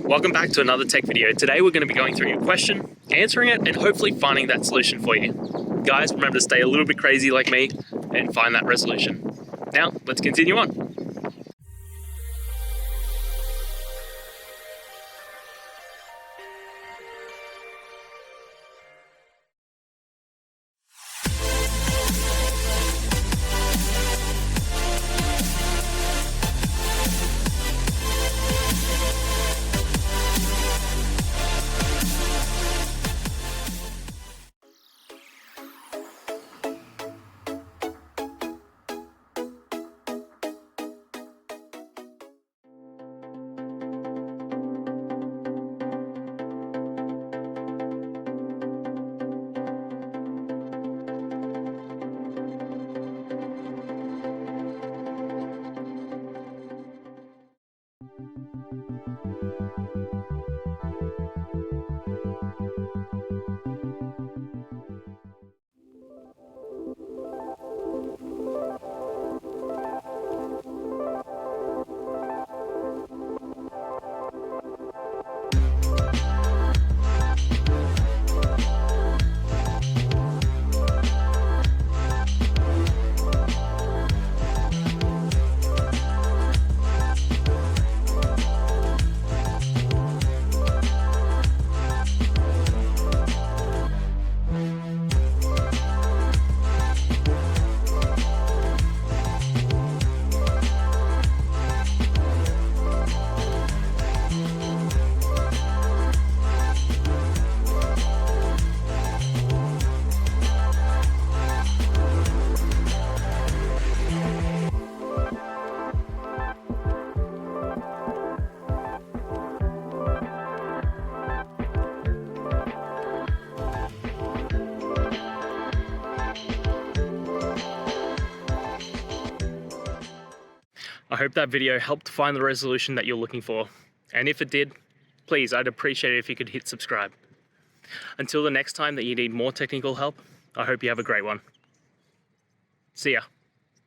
Welcome back to another tech video. Today we're going to be going through your question, answering it, and hopefully finding that solution for you. Guys, remember to stay a little bit crazy like me and find that resolution. Now, let's continue on. I hope that video helped find the resolution that you're looking for. And if it did, please, I'd appreciate it if you could hit subscribe. Until the next time that you need more technical help, I hope you have a great one. See ya.